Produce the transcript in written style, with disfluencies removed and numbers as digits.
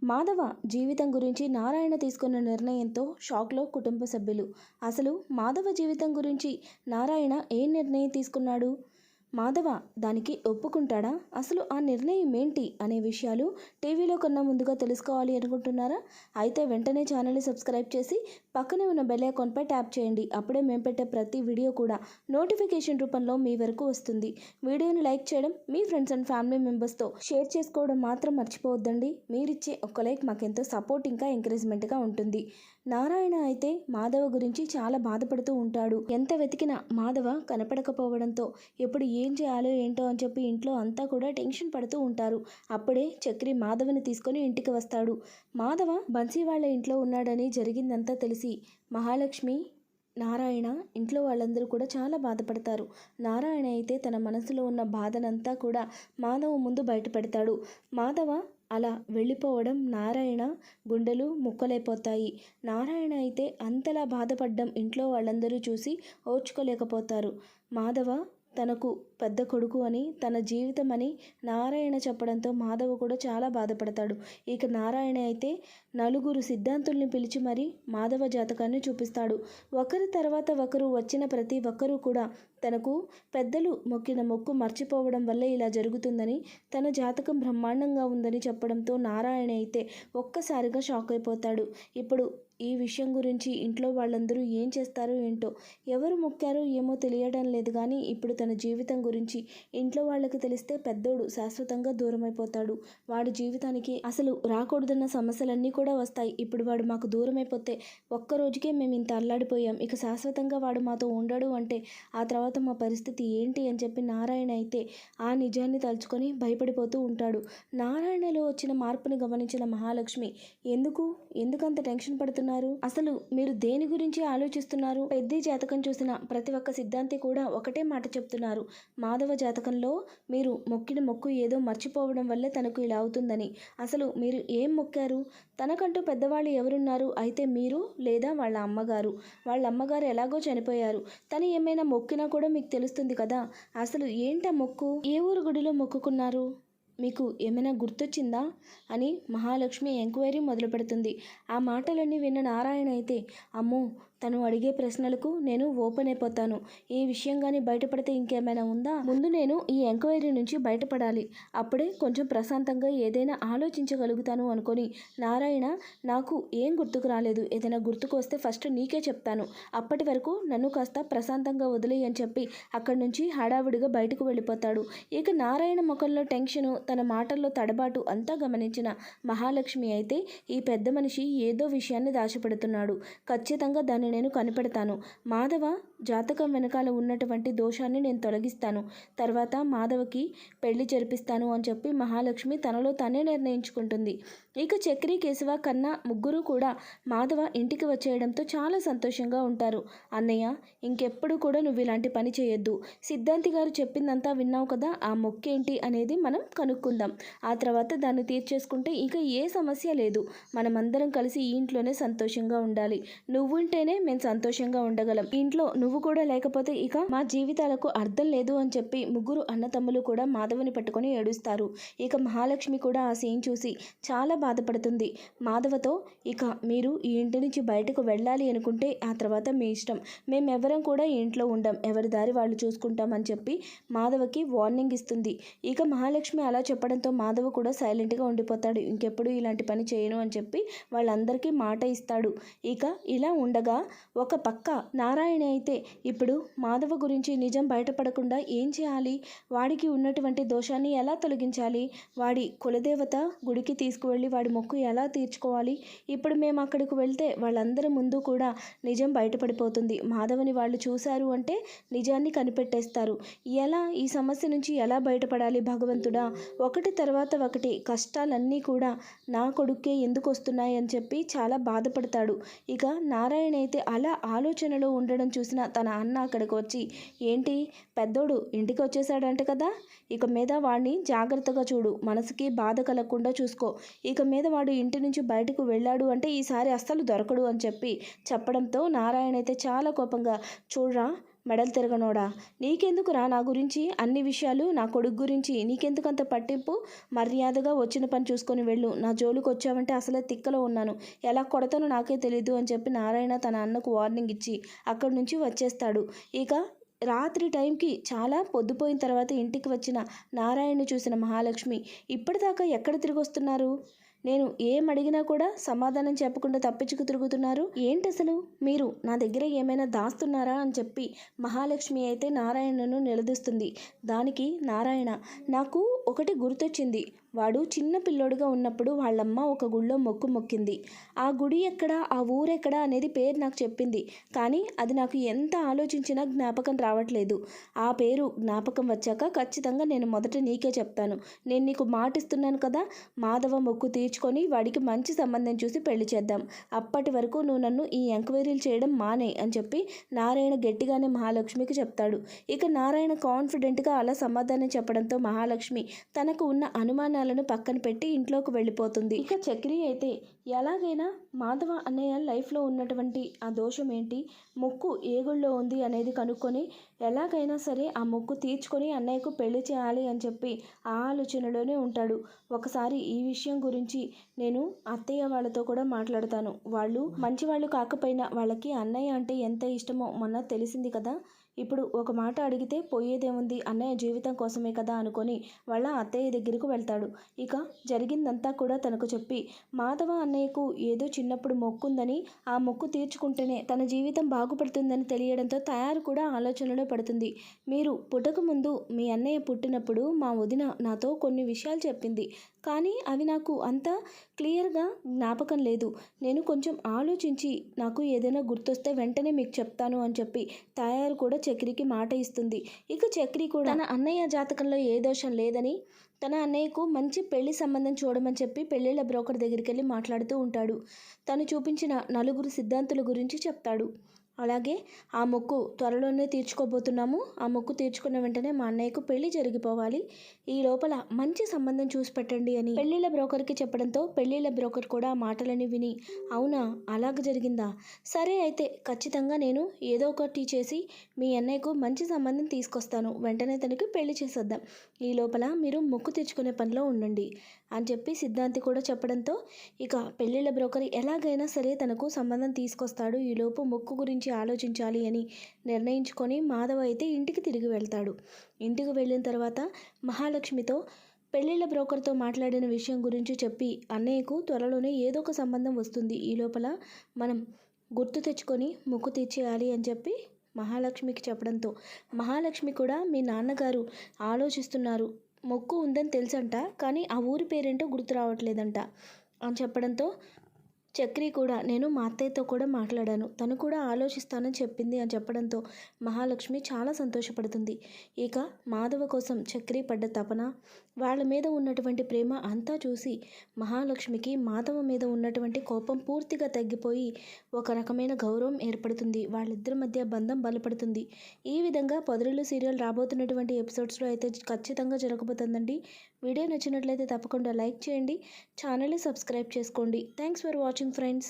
మాధవ జీవితం గురించి నారాయణ తీసుకున్న నిర్ణయంతో షాక్లో కుటుంబ సభ్యులు. అసలు మాధవ జీవితం గురించి నారాయణ ఏ నిర్ణయం తీసుకున్నాడు? మాధవ దానికి ఒప్పుకుంటాడా? అసలు ఆ నిర్ణయం ఏంటి అనే విషయాలు టీవీలో కన్నా ముందుగా తెలుసుకోవాలి అనుకుంటున్నారా? అయితే వెంటనే ఛానల్ని సబ్స్క్రైబ్ చేసి పక్కనే ఉన్న బెల్ ఐకాన్పై ట్యాప్ చేయండి. అప్పుడే మేము పెట్టే ప్రతి వీడియో కూడా నోటిఫికేషన్ రూపంలో మీ వరకు వస్తుంది. వీడియోని లైక్ చేయడం, మీ ఫ్రెండ్స్ అండ్ ఫ్యామిలీ మెంబర్స్తో షేర్ చేసుకోవడం మాత్రం మర్చిపోవద్దండి. మీరిచ్చే ఒక్క లైక్ మాకెంతో సపోర్ట్ ఇంకా ఎంకరేజ్మెంట్గా ఉంటుంది. నారాయణ అయితే మాధవ గురించి చాలా బాధపడుతూ ఉంటాడు. ఎంత వెతికినా మాధవ కనపడకపోవడంతో ఎప్పుడు ఏం చేయాలో ఏంటో అని చెప్పి ఇంట్లో అంతా కూడా టెన్షన్ పడుతూ ఉంటారు. అప్పుడే చక్రి మాధవని తీసుకొని ఇంటికి వస్తాడు. మాధవ బన్సీ వాళ్ళ ఇంట్లో ఉన్నాడని జరిగిందంతా తెలిసి మహాలక్ష్మి, నారాయణ ఇంట్లో వాళ్ళందరూ కూడా చాలా బాధపడతారు. నారాయణ అయితే తన మనసులో ఉన్న బాధనంతా కూడా మాధవ ముందు బయటపెడతాడు. మాధవ అలా వెళ్ళిపోవడం నారాయణ గుండెలు ముక్కలైపోతాయి. నారాయణ అయితే అంతలా బాధపడ్డం ఇంట్లో వాళ్ళందరూ చూసి ఓర్చుకోలేకపోతారు. మాధవ తనకు పెద్ద కొడుకు అని, తన జీవితం అని నారాయణ చెప్పడంతో మాధవ కూడా చాలా బాధపడతాడు. ఇక నారాయణ అయితే నలుగురు సిద్ధాంతుల్ని పిలిచి మరీ మాధవ జాతకాన్ని చూపిస్తాడు. ఒకరి తర్వాత ఒకరు వచ్చిన ప్రతి ఒక్కరూ కూడా తనకు పెద్దలు మొక్కిన మొక్కు మర్చిపోవడం వల్ల ఇలా జరుగుతుందని, తన జాతకం బ్రహ్మాండంగా ఉందని చెప్పడంతో నారాయణ అయితే ఒక్కసారిగా షాక్ అయిపోతాడు. ఇప్పుడు ఈ విషయం గురించి ఇంట్లో వాళ్ళందరూ ఏం చేస్తారో ఏంటో, ఎవరు మొక్కారో ఏమో తెలియడం లేదు. కానీ ఇప్పుడు తన జీవితం గురించి ఇంట్లో వాళ్ళకి తెలిస్తే పెద్దోడు శాశ్వతంగా దూరం అయిపోతాడు. వాడి జీవితానికి అసలు రాకూడదన్న సమస్యలన్నీ కూడా వస్తాయి. ఇప్పుడు వాడు మాకు దూరం అయిపోతే ఒక్కరోజుకే మేము ఇంత అల్లాడిపోయాం, ఇక శాశ్వతంగా వాడు మాతో ఉండడు అంటే ఆ తర్వాత మా పరిస్థితి ఏంటి అని చెప్పి నారాయణ అయితే ఆ నిజాన్ని తలుచుకొని భయపడిపోతూ ఉంటాడు. నారాయణలో వచ్చిన మార్పుని గమనించిన మహాలక్ష్మి, ఎందుకంత టెన్షన్ పడుతున్నారు? అసలు మీరు దేని గురించి ఆలోచిస్తున్నారు? పెద్ద జాతకం చూసిన ప్రతి ఒక్క సిద్ధాంతి కూడా ఒకటే మాట చెప్తున్నారు. మాధవ జాతకంలో మీరు మొక్కిన మొక్కు ఏదో మర్చిపోవడం వల్లే తనకు ఇలా అవుతుందని. అసలు మీరు ఏం మొక్కారు? తనకంటూ పెద్దవాళ్ళు ఎవరున్నారు? అయితే మీరు లేదా వాళ్ళ అమ్మగారు ఎలాగో చనిపోయారు. తను ఏమైనా మొక్కినా కూడా మీకు తెలుస్తుంది కదా. అసలు ఏంటా మొక్కు? ఏ ఊరు గుడిలో మొక్కుకున్నారు? మీకు ఏమైనా గుర్తొచ్చిందా అని మహాలక్ష్మి ఎంక్వైరీ మొదలు పెడుతుంది. ఆ మాటలన్నీ విన్న నారాయణ అయితే, అమ్మో, తను అడిగే ప్రశ్నలకు నేను ఓపెన్ అయిపోతాను. ఈ విషయం కానీ బయటపడితే ఇంకేమైనా ఉందా? ముందు నేను ఈ ఎంక్వైరీ నుంచి బయటపడాలి. అప్పుడే కొంచెం ప్రశాంతంగా ఏదైనా ఆలోచించగలుగుతాను అనుకొని, నారాయణ, నాకు ఏం గుర్తుకు రాలేదు. ఏదైనా గుర్తుకు వస్తే ఫస్ట్ నీకే చెప్తాను. అప్పటి వరకు నన్ను కాస్త ప్రశాంతంగా వదిలేయి అని చెప్పి అక్కడి నుంచి హడావుడిగా బయటకు వెళ్ళిపోతాడు. ఇక నారాయణ ముఖంలో టెన్షను, తన మాటల్లో తడబాటు అంతా గమనించిన మహాలక్ష్మి అయితే, ఈ పెద్ద మనిషి ఏదో విషయాన్ని దాచిపెడుతున్నాడు, ఖచ్చితంగా దాన్ని నేను కనిపెడతాను. మాధవ జాతకం వెనకాల ఉన్నటువంటి దోషాన్ని నేను తొలగిస్తాను. తర్వాత మాధవకి పెళ్లి జరిపిస్తాను అని చెప్పి మహాలక్ష్మి తనలో తనే నిర్ణయించుకుంటుంది. ఇక చక్రి, కేశవ, కన్నా ముగ్గురు కూడా మాధవ ఇంటికి వచ్చేయడంతో చాలా సంతోషంగా ఉంటారు. అన్నయ్య, ఇంకెప్పుడు కూడా నువ్వు ఇలాంటి పని చేయొద్దు. సిద్ధాంతి గారు చెప్పిందంతా విన్నావు కదా, ఆ మొక్కేంటి అనేది మనం కనుక్కుందాం. ఆ తర్వాత దాన్ని తీర్చేసుకుంటే ఇక ఏ సమస్య లేదు. మనమందరం కలిసి ఈ ఇంట్లోనే సంతోషంగా ఉండాలి. నువ్వుంటేనే మేము సంతోషంగా ఉండగలం. ఇంట్లో నువ్వు కూడా లేకపోతే ఇక మా జీవితాలకు అర్థం లేదు అని చెప్పి ముగ్గురు అన్నతమ్ములు కూడా మాధవని పట్టుకొని ఏడుస్తారు. ఇక మహాలక్ష్మి కూడా ఆ సీన్ చూసి చాలా బాధపడుతుంది. మాధవతో, ఇక మీరు ఈ ఇంటి నుంచి బయటకు వెళ్ళాలి అనుకుంటే ఆ తర్వాత మీ ఇష్టం, మేమెవరం కూడా ఈ ఇంట్లో ఉండం, ఎవరి దారి వాళ్ళు చూసుకుంటామని చెప్పి మాధవకి వార్నింగ్ ఇస్తుంది. ఇక మహాలక్ష్మి అలా చెప్పడంతో మాధవ కూడా సైలెంట్గా ఉండిపోతాడు. ఇంకెప్పుడు ఇలాంటి పని చేయను అని చెప్పి వాళ్ళందరికీ మాట ఇస్తాడు. ఇక ఇలా ఉండగా ఒక పక్క నారాయణ అయితే ఇప్పుడు మాధవ గురించి నిజం బయటపడకుండా ఏం చేయాలి? వాడికి ఉన్నటువంటి దోషాన్ని ఎలా తొలగించాలి? వాడి కులదేవత గుడికి తీసుకువెళ్ళి వాడి మొక్కు ఎలా తీర్చుకోవాలి? ఇప్పుడు మేము అక్కడికి వెళ్తే వాళ్ళందరి ముందు కూడా నిజం బయటపడిపోతుంది. మాధవని వాళ్ళు చూశారు అంటే నిజాన్ని కనిపెట్టేస్తారు. ఈ సమస్య నుంచి ఎలా బయటపడాలి భగవంతుడా? ఒకటి తర్వాత ఒకటి కష్టాలన్నీ కూడా నా కొడుక్కే ఎందుకు వస్తున్నాయి అని చెప్పి చాలా బాధపడతాడు. ఇక నారాయణ అయితే అలా ఆలోచనలో ఉండడం చూసిన తన అన్న అక్కడికి వచ్చి, ఏంటి పెద్దోడు ఇంటికి వచ్చేసాడంట కదా, ఇక మీద వాడిని జాగ్రత్తగా చూడు, మనసుకి బాధ కలగకుండా చూసుకో. ఇక మీద వాడు ఇంటి నుంచి బయటకు వెళ్ళాడు అంటే ఈసారి అస్సలు దొరకడు అని చెప్పి చెప్పడంతో నారాయణ అయితే చాలా కోపంగా, చూడరా, మెడలు తిరగనోడా, నీకెందుకురా నా గురించి అన్ని విషయాలు, నా కొడుకు గురించి నీకెందుకంత పట్టింపు? మర్యాదగా వచ్చిన పని చూసుకొని వెళ్ళు, నా జోలికి వచ్చావంటే అసలే తిక్కలో ఉన్నాను, ఎలా కొడతానో నాకే తెలీదు అని చెప్పి నారాయణ తన అన్నకు వార్నింగ్ ఇచ్చి అక్కడి నుంచి వచ్చేస్తాడు. ఇక రాత్రి టైంకి చాలా పొద్దుపోయిన తర్వాత ఇంటికి వచ్చిన నారాయణని చూసిన మహాలక్ష్మి, ఇప్పటిదాకా ఎక్కడ తిరిగి వస్తున్నారు? నేను ఏం అడిగినా కూడా సమాధానం చెప్పకుండా తప్పించుకు తిరుగుతున్నారు ఏంటి? అసలు మీరు నా దగ్గర ఏమైనా దాస్తున్నారా అని చెప్పి మహాలక్ష్మి అయితే నారాయణను నిలదీస్తుంది. దానికి నారాయణ, నాకు ఒకటి గుర్తొచ్చింది. వాడు చిన్న పిల్లోడుగా ఉన్నప్పుడు వాళ్ళమ్మ ఒక గుడిలో మొక్కు మొక్కింది. ఆ గుడి ఎక్కడ, ఆ ఊరెక్కడ అనేది పేరు నాకు చెప్పింది, కానీ అది నాకు ఎంత ఆలోచించినా జ్ఞాపకం రావట్లేదు. ఆ పేరు జ్ఞాపకం వచ్చాక ఖచ్చితంగా నేను మొదట నీకే చెప్తాను. నేను నీకు మాటిస్తున్నాను కదా, మాధవ మొక్కు తీర్చుకొని వాడికి మంచి సంబంధం చూసి పెళ్లి చేద్దాం. అప్పటి వరకు నువ్వు నన్ను ఈ ఎంక్వైరీలు చేయడం మానే అని చెప్పి నారాయణ గట్టిగానే మహాలక్ష్మికి చెప్తాడు. ఇక నారాయణ కాన్ఫిడెంట్గా అలా సమాధానం చెప్పడంతో మహాలక్ష్మి తనకు ఉన్న అనుమానాలను పక్కన పెట్టి ఇంట్లోకి వెళ్ళిపోతుంది. ఇక చక్రి అయితే ఎలాగైనా మాధవ అన్నయ్య లైఫ్లో ఉన్నటువంటి ఆ దోషం ఏంటి, మొక్కు ఏ గుళ్ళో ఉంది అనేది కనుక్కొని ఎలాగైనా సరే ఆ మొక్కు తీర్చుకొని అన్నయ్యకు పెళ్లి చేయాలి అని చెప్పి ఆ ఆలోచనలోనే ఉంటాడు. ఒకసారి ఈ విషయం గురించి నేను అత్తయ్య వాళ్ళతో కూడా మాట్లాడతాను. వాళ్ళు మంచివాళ్ళు కాకపోయినా వాళ్ళకి అన్నయ్య అంటే ఎంత ఇష్టమో మొన్న తెలిసింది కదా. ఇప్పుడు ఒక మాట అడిగితే పోయేదేముంది, అన్నయ్య జీవితం కోసమే కదా అనుకొని వాళ్ళ అత్తయ్య దగ్గరకు వెళ్తాడు. ఇక జరిగిందంతా కూడా తనకు చెప్పి మాధవ అన్నయ్యకు ఏదో చిన్నప్పుడు మొక్కుందని, ఆ మొక్కు తీర్చుకుంటేనే తన జీవితం బాగుపడుతుందని తెలియడంతో తయారు కూడా ఆలోచనలో పడుతుంది. మీరు పుట్టక ముందు మీ అన్నయ్య పుట్టినప్పుడు మా వదిన నాతో కొన్ని విషయాలు చెప్పింది, కానీ అవి నాకు అంత క్లియర్గా జ్ఞాపకం లేదు. నేను కొంచెం ఆలోచించి నాకు ఏదైనా గుర్తొస్తే వెంటనే మీకు చెప్తాను అని చెప్పి తయారు కూడా చక్రికి మాట ఇస్తుంది. ఇక చక్రి కూడా తన అన్నయ్య జాతకంలో ఏ దోషం లేదని, తన అన్నయ్యకు మంచి పెళ్లి సంబంధం చూడమని చెప్పి పెళ్ళిళ్ళ బ్రోకర్ దగ్గరికి వెళ్ళి మాట్లాడుతూ ఉంటాడు. తను చూపించిన నలుగురు సిద్ధాంతుల గురించి చెప్తాడు. అలాగే ఆ మొక్కు త్వరలోనే తీర్చుకోబోతున్నాము, ఆ మొక్కు తీర్చుకున్న వెంటనే మా అన్నయ్యకు పెళ్లి జరిగిపోవాలి, ఈ లోపల మంచి సంబంధం చూసి పెట్టండి అని పెళ్ళిళ్ళ బ్రోకర్కి చెప్పడంతో పెళ్ళిళ్ళ బ్రోకర్ కూడా ఆ మాటలని విని, అవునా అలాగ జరిగిందా, సరే అయితే ఖచ్చితంగా నేను ఏదో ఒకటి చేసి మీ అన్నయ్యకు మంచి సంబంధం తీసుకొస్తాను, వెంటనే తనకి పెళ్లి చేసేద్దాం, ఈ లోపల మీరు మొక్కు తెచ్చుకునే పనిలో ఉండండి అని చెప్పి సిద్ధాంతి కూడా చెప్పడంతో ఇక పెళ్ళిళ్ళ బ్రోకర్ ఎలాగైనా సరే తనకు సంబంధం తీసుకొస్తాడు. ఈలోపు మొక్కు గురించి ఆలోచించాలి అని నిర్ణయించుకొని మాధవ అయితే ఇంటికి తిరిగి వెళ్తాడు. ఇంటికి వెళ్ళిన తర్వాత మహాలక్ష్మితో పెళ్ళిళ్ళ బ్రోకర్తో మాట్లాడిన విషయం గురించి చెప్పి అన్నయ్యకు త్వరలోనే ఏదో ఒక సంబంధం వస్తుంది, ఈ లోపల మనం గుర్తు తెచ్చుకొని మొక్కు తీర్చేయాలి అని చెప్పి మహాలక్ష్మికి చెప్పడంతో మహాలక్ష్మి కూడా మీ నాన్నగారు ఆలోచిస్తున్నారు, మొక్కు ఉందని తెలుసంట, కానీ ఆ ఊరి పేరేంటో గుర్తు రావట్లేదంట అని చెప్పడంతో చక్రి కూడా నేను మా అత్తయ్యతో కూడా మాట్లాడాను, తను కూడా ఆలోచిస్తానని చెప్పింది అని చెప్పడంతో మహాలక్ష్మి చాలా సంతోషపడుతుంది. ఇక మాధవ కోసం చక్రి పడ్డ తపన, వాళ్ళ మీద ఉన్నటువంటి ప్రేమ అంతా చూసి మహాలక్ష్మికి మాధవ మీద ఉన్నటువంటి కోపం పూర్తిగా తగ్గిపోయి ఒక రకమైన గౌరవం ఏర్పడుతుంది. వాళ్ళిద్దరి మధ్య బంధం బలపడుతుంది. ఈ విధంగా పొదరిల్లు సీరియల్ రాబోతున్నటువంటి ఎపిసోడ్స్లో అయితే ఖచ్చితంగా జరగబోతుందండి. వీడియో నచ్చినట్లయితే తప్పకుండా లైక్ చేయండి, ఛానల్ని సబ్స్క్రైబ్ చేసుకోండి. Thanks for watching friends.